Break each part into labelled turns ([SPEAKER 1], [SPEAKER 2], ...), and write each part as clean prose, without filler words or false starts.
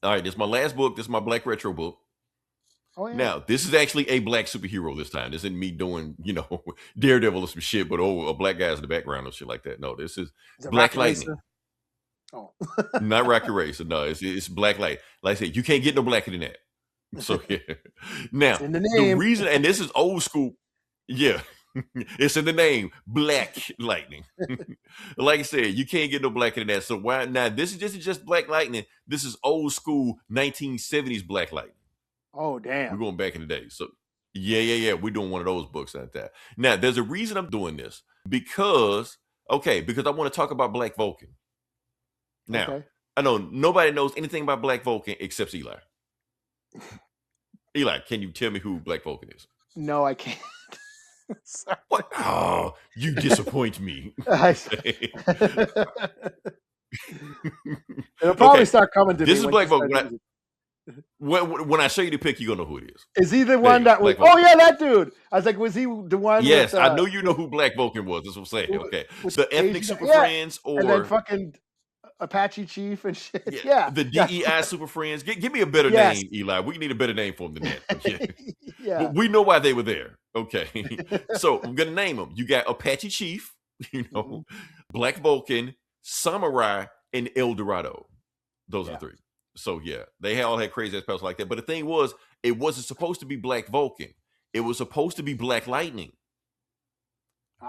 [SPEAKER 1] All right, this is my last book. This is my Black Retro book.
[SPEAKER 2] Oh yeah.
[SPEAKER 1] Now, this is actually a black superhero this time. This isn't me doing, Daredevil or some shit, but a black guy's in the background or shit like that. No, this is
[SPEAKER 2] Is it
[SPEAKER 1] Black
[SPEAKER 2] Rocket
[SPEAKER 1] Lightning.
[SPEAKER 2] Racer? Oh.
[SPEAKER 1] Not Rocket Racer. No, it's Black Light. Like I said, you can't get no blacker than that. So yeah. Now,
[SPEAKER 2] It's in the
[SPEAKER 1] the
[SPEAKER 2] name.
[SPEAKER 1] reason, and this is old school. Yeah. It's in the name, Black Lightning. Like I said, you can't get no blacker than that. So why now? This is just Black Lightning. This is old school 1970s Black Lightning.
[SPEAKER 2] Oh
[SPEAKER 1] We're
[SPEAKER 2] damn.
[SPEAKER 1] going back in the day. So yeah. We're doing one of those books like that. Now, there's a reason I'm doing this because I want to talk about Black Vulcan. Now,
[SPEAKER 2] Okay.
[SPEAKER 1] I know nobody knows anything about Black Vulcan except Eli. Eli, can you tell me who Black Vulcan is?
[SPEAKER 2] No, I can't. Sorry.
[SPEAKER 1] What? Oh, you disappoint me.
[SPEAKER 2] It'll probably
[SPEAKER 1] Okay,
[SPEAKER 2] start coming to me.
[SPEAKER 1] this is
[SPEAKER 2] when
[SPEAKER 1] Black
[SPEAKER 2] you
[SPEAKER 1] Vulcan.
[SPEAKER 2] start using-
[SPEAKER 1] When I show you the pic, you're gonna know who it is.
[SPEAKER 2] Is he the
[SPEAKER 1] There
[SPEAKER 2] one
[SPEAKER 1] you go,
[SPEAKER 2] that was?
[SPEAKER 1] Black
[SPEAKER 2] Oh
[SPEAKER 1] Vulcan.
[SPEAKER 2] yeah, that dude. I was like, was he the one?
[SPEAKER 1] Yes,
[SPEAKER 2] with,
[SPEAKER 1] I know you know who Black Vulcan was. That's what I'm saying. Okay,
[SPEAKER 2] with
[SPEAKER 1] the ethnic
[SPEAKER 2] Asian-
[SPEAKER 1] super
[SPEAKER 2] yeah,
[SPEAKER 1] friends
[SPEAKER 2] and then
[SPEAKER 1] or
[SPEAKER 2] fucking Apache Chief and shit. Yeah,
[SPEAKER 1] the DEI super friends. Give me a better
[SPEAKER 2] Yes.
[SPEAKER 1] name, Eli. We need a better name for them than that. Yeah.
[SPEAKER 2] yeah.
[SPEAKER 1] But we know why they were there. Okay, so I'm gonna name them. You got Apache Chief, Black Vulcan, Samurai, and El Dorado. Those are the three. So yeah, they all had crazy ass powers like that. But the thing was, it wasn't supposed to be Black Vulcan. It was supposed to be Black Lightning.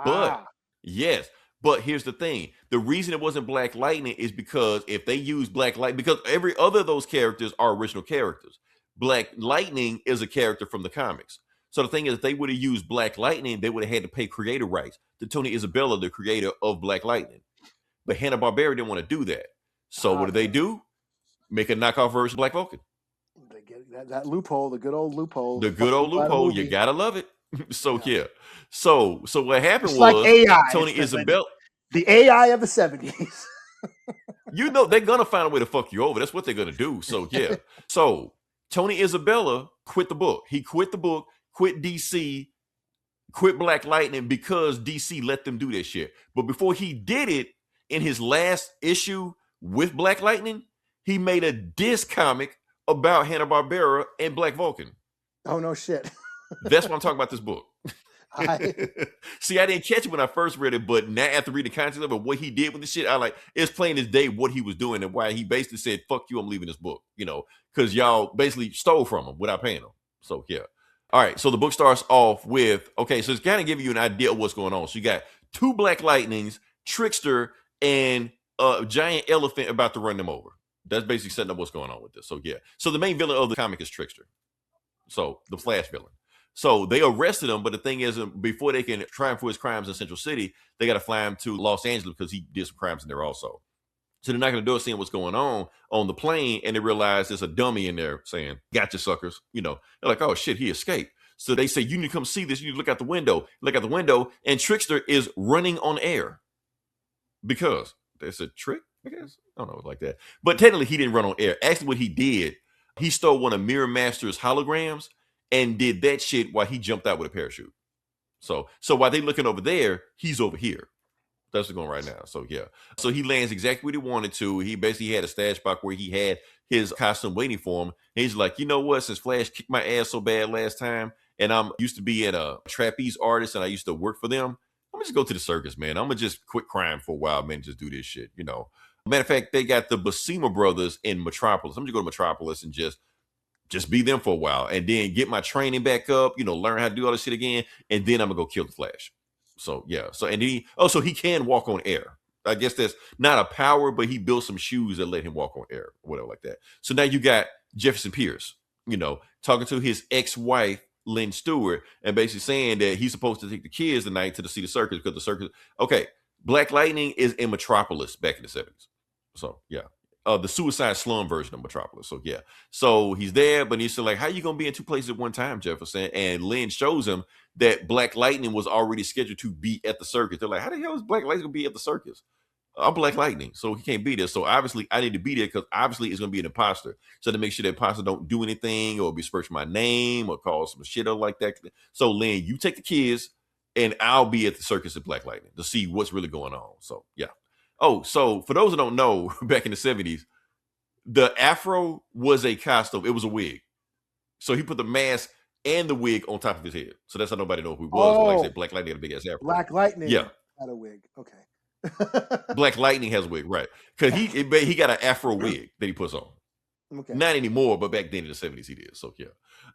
[SPEAKER 1] But yes, but here's the thing: the reason it wasn't Black Lightning is because if they use Black Light, because every other of those characters are original characters. Black Lightning is a character from the comics. So the thing is, if they would have used Black Lightning, they would have had to pay creator rights to Tony Isabella, the creator of Black Lightning. But Hanna Barbera didn't want to do that. So what did they do? Make a knockoff version of Black Vulcan.
[SPEAKER 2] They get that loophole, the good old loophole.
[SPEAKER 1] The good old loophole. You gotta love it. So yeah. So what happened
[SPEAKER 2] It's
[SPEAKER 1] was
[SPEAKER 2] like AI.
[SPEAKER 1] Tony Isabella.
[SPEAKER 2] The AI of the 70s.
[SPEAKER 1] They're gonna find a way to fuck you over. That's what they're gonna do. So yeah. So Tony Isabella quit the book. He quit the book, quit DC, quit Black Lightning because DC let them do that shit. But before he did it, in his last issue with Black Lightning, he made a diss comic about Hanna Barbera and Black Vulcan.
[SPEAKER 2] Oh no shit.
[SPEAKER 1] That's what I'm talking about this book. See, I didn't catch it when I first read it, but now after reading the context of it, what he did with the shit, it's plain as day what he was doing and why he basically said, fuck you, I'm leaving this book, because y'all basically stole from him without paying him. So yeah. All right, so the book starts off with, so it's kind of giving you an idea of what's going on. So you got two Black Lightnings, Trickster, and a giant elephant about to run them over. That's basically setting up what's going on with this. So yeah. So the main villain of the comic is Trickster. So the Flash villain. So they arrested him, but the thing is, before they can try him for his crimes in Central City, they got to fly him to Los Angeles because he did some crimes in there also. So they're not going to do it, seeing what's going on the plane, and they realize there's a dummy in there saying, "Gotcha, suckers." They're like, "Oh shit, he escaped." So they say, "You need to come see this. You need to look out the window." Look out the window, and Trickster is running on air because that's a trick, I guess. I don't know, like that. But technically, he didn't run on air. Actually, what he did, he stole one of Mirror Master's holograms and did that shit while he jumped out with a parachute. So while they looking over there, he's over here. That's what's going right now. So yeah. So he lands exactly what he wanted to. He basically had a stash spot where he had his costume waiting for him. And he's like, you know what? Since Flash kicked my ass so bad last time, and I'm used to being a trapeze artist and I used to work for them, I'm gonna just go to the circus, man. I'm gonna just quit crime for a while, man. Just do this shit, Matter of fact, they got the Buscema brothers in Metropolis. I'm just go to Metropolis and just be them for a while and then get my training back up, learn how to do all this shit again. And then I'm gonna go kill the Flash. So yeah. So, and he can walk on air. I guess that's not a power, but he built some shoes that let him walk on air, or whatever like that. So now you got Jefferson Pierce, talking to his ex-wife, Lynn Stewart, and basically saying that he's supposed to take the kids tonight to see the circus because the circus. Okay. Black Lightning is in Metropolis back in the 70s. So yeah. The Suicide Slum version of Metropolis. So yeah. So he's there, but he's still like, how you gonna be in two places at one time, Jefferson? And Lynn shows him that Black Lightning was already scheduled to be at the circus. They're like, how the hell is Black Lightning gonna be at the circus? I'm Black Lightning, so he can't be there. So obviously I need to be there because obviously it's gonna be an imposter. So to make sure that imposter don't do anything or besmirch my name or cause some shit up like that. So Lynn, you take the kids and I'll be at the circus at Black Lightning to see what's really going on. So yeah. Oh, so for those who don't know, back in the 70s, The afro was a costume. It was a wig. So he put the mask and the wig on top of his head. So that's how nobody know who he was. But like I said, Black Lightning had a big ass afro.
[SPEAKER 2] Black Lightning
[SPEAKER 1] Yeah.
[SPEAKER 2] had a wig. Okay.
[SPEAKER 1] Black Lightning has a wig, right? Because he got an afro wig that he puts on.
[SPEAKER 2] Okay.
[SPEAKER 1] Not anymore, but back then in the 70s he did. So yeah.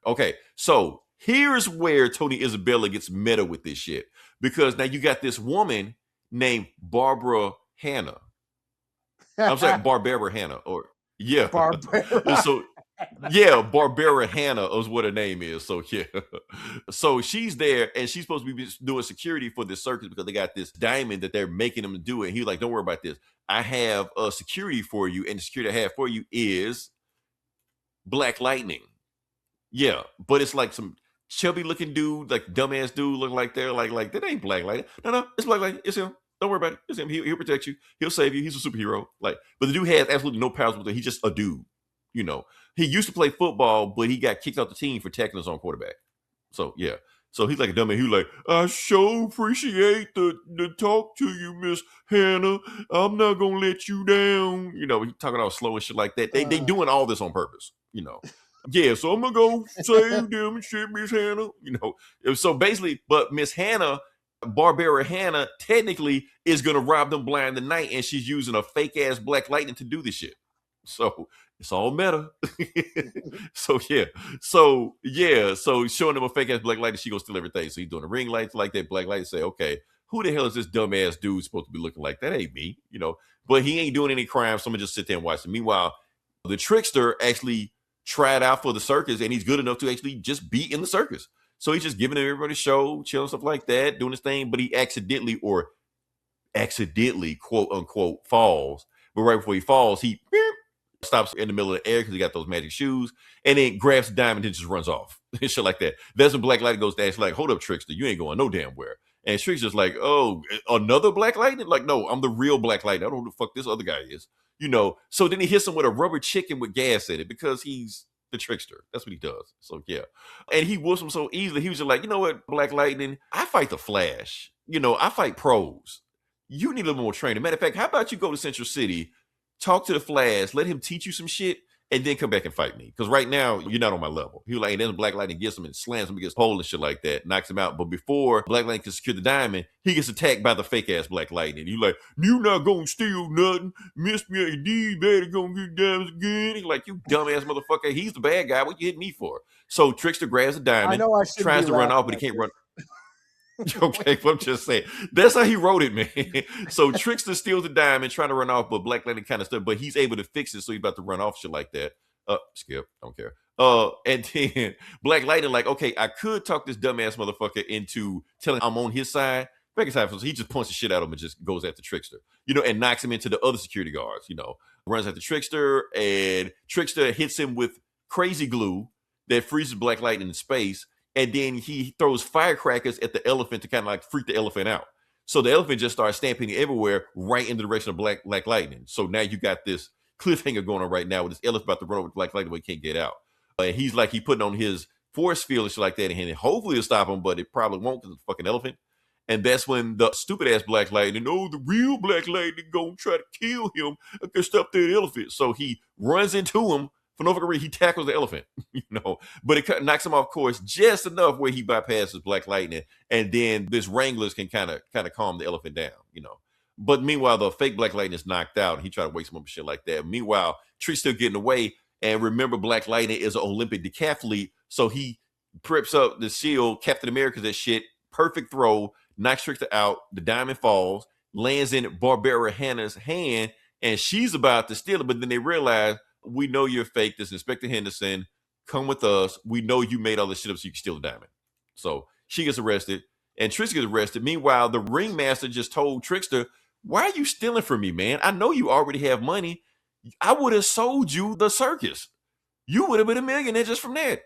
[SPEAKER 1] Okay, so here's where Tony Isabella gets meta with this shit. Because now you got this woman named Barbara Hanna. I'm sorry, Barbara Hanna. Or yeah.
[SPEAKER 2] Barbara.
[SPEAKER 1] So yeah, Barbara Hanna is what her name is. So yeah. So she's there and she's supposed to be doing security for this circus because they got this diamond that they're making them do it. And he's like, don't worry about this. I have a security for you, and the security I have for you is Black Lightning. Yeah, but it's like some chubby looking dude, like dumbass dude looking like they're like that ain't Black Lightning. No, it's Black Lightning. It's him. Don't worry about it. It's him. He'll protect you. He'll save you. He's a superhero. Like, but the dude has absolutely no powers with it. He's just a dude. You know, he used to play football, but he got kicked off the team for tackling his own quarterback. So yeah. So he's like a dumb man. He's like, I so appreciate the talk to you, Miss Hannah. I'm not gonna let you down. You know, he talking all slow and shit like that. They doing all this on purpose. You know. Yeah, so I'm gonna go save them and shit, Miss Hannah. You know, so basically, but Miss Hannah, Barbara Hanna, technically is gonna rob them blind tonight, and she's using a fake ass Black Lightning to do this shit. So it's all meta. So showing them a fake ass Black Lightning, she gonna steal everything. So he's doing the ring lights like that. Black Lightning say, okay, who the hell is this dumbass dude supposed to be looking like? That ain't me, you know. But he ain't doing any crime, so I'm gonna just sit there and watch him. Meanwhile, the trickster actually tried out for the circus, and he's good enough to actually just be in the circus. So he's just giving everybody a show, chilling, stuff like that, doing his thing. But he accidentally, quote unquote, falls. But right before he falls, he stops in the middle of the air because he got those magic shoes, and then grabs the diamond and just runs off and shit like that. That's when Black Lightning goes to Ash like, hold up, trickster, you ain't going no damn where. And Trickster's like, oh, another Black Lightning? Like, no, I'm the real Black Lightning. I don't know who the fuck this other guy is. You know, so then he hits him with a rubber chicken with gas in it because he's the trickster. That's what he does. So yeah. And he whoops him so easily. He was just like, you know what, Black Lightning, I fight the Flash. You know, I fight pros. You need a little more training. Matter of fact, how about you go to Central City, talk to the Flash, let him teach you some shit, and then come back and fight me. Because right now, you're not on my level. He was like, and then Black Lightning gets him and slams him against the pole and shit like that, knocks him out. But before Black Lightning can secure the diamond, he gets attacked by the fake ass Black Lightning. You like, you not gonna steal nothing. Miss me, indeed, better gonna get diamonds again. He's like, you dumbass motherfucker. He's the bad guy. What you hitting me for? So Trickster grabs the diamond,
[SPEAKER 2] I know I
[SPEAKER 1] tries to run off, but he can't run. Okay, but I'm just saying that's how he wrote it, man. So Trickster steals the diamond, trying to run off, but Black Lightning kind of stuff, but he's able to fix it, so he's about to run off, shit like that. Skip, don't care. And then Black Lightning, like, okay, I could talk this dumbass motherfucker into telling I'm on his side. Back in time, so he just punches the shit out of him and just goes after Trickster, you know, and knocks him into the other security guards, you know, runs after Trickster, and Trickster hits him with crazy glue that freezes Black Lightning in space. And then he throws firecrackers at the elephant to kind of like freak the elephant out. So the elephant just starts stamping everywhere right in the direction of Black Lightning. So now you got this cliffhanger going on right now with this elephant about to run over Black Lightning, but he can't get out. And he's like, he putting on his force field and shit like that, and hopefully it'll stop him, but it probably won't because it's a fucking elephant. And that's when the stupid ass Black Lightning, oh, the real Black Lightning gonna try to kill him. I can stop that elephant. So he runs into him. For no fucking reason, he tackles the elephant, you know, but it knocks him off course just enough where he bypasses Black Lightning, and then this Wranglers can kind of calm the elephant down, you know. But meanwhile, the fake Black Lightning is knocked out, and he tried to wake him up and shit like that. Meanwhile, Tree's still getting away, and remember, Black Lightning is an Olympic decathlete, so he preps up the shield, Captain America, that shit, perfect throw, knocks Trickster out, the diamond falls, lands in Barbara Hanna's hand, and she's about to steal it, but then they realize, we know you're fake. This Inspector Henderson. Come with us. We know you made all this shit up so you can steal the diamond. So she gets arrested, and Trickster gets arrested. Meanwhile, the ringmaster just told Trickster, why are you stealing from me, man? I know you already have money. I would have sold you the circus. You would have been a millionaire just from that.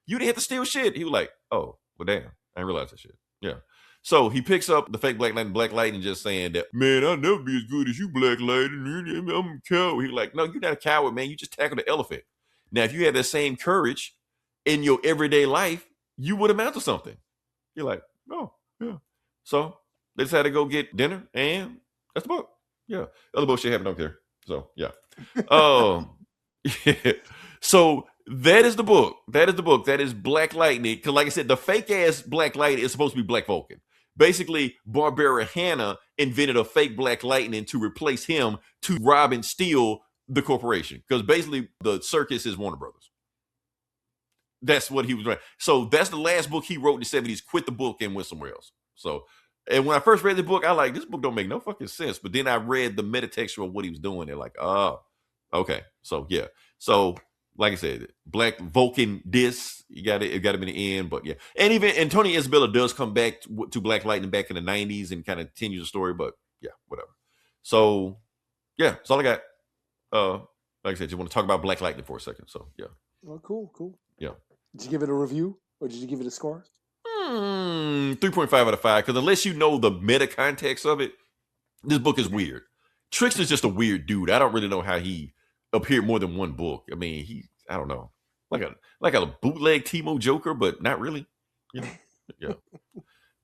[SPEAKER 1] You didn't have to steal shit. He was like, oh, well, damn. I didn't realize that shit. Yeah. So he picks up the fake Black Lightning just saying that, man, I'll never be as good as you, Black Lightning. I'm a coward. He's like, no, you're not a coward, man. You just tackled the elephant. Now, if you had that same courage in your everyday life, you would amount to something. You're like, oh, yeah. So they decided to go get dinner, and that's the book. Yeah. Other bullshit happened, don't care. So, yeah. Yeah. So that is the book. That is the book. That is Black Lightning. Because, like I said, the fake ass Black Lightning is supposed to be Black Vulcan. Basically, Barbara Hanna invented a fake Black Lightning to replace him to rob and steal the corporation. Because basically, the circus is Warner Brothers. That's what he was doing. So that's the last book he wrote in the 70s. Quit the book and went somewhere else. So, and when I first read the book, I like this book don't make no fucking sense. But then I read the metatextual of what he was doing. And like, oh, okay. So yeah. So like I said, Black Vulcan this you got it. It got him in the end. But yeah, and even and Tony Isabella does come back to Black Lightning back in the 90s and kind of continues the story. But yeah, whatever. So yeah, that's all I got. Like I said, you want to talk about Black Lightning for a second. So yeah.
[SPEAKER 2] Oh, cool.
[SPEAKER 1] Yeah.
[SPEAKER 2] Did you give it a review or did you give it a score?
[SPEAKER 1] 3.5 out of 5. Because unless you know the meta context of it, this book is weird. Trickster's just a weird dude. I don't really know how he appeared more than one book. I mean, I don't know, like a bootleg Timo Joker, but not really. You know? Yeah.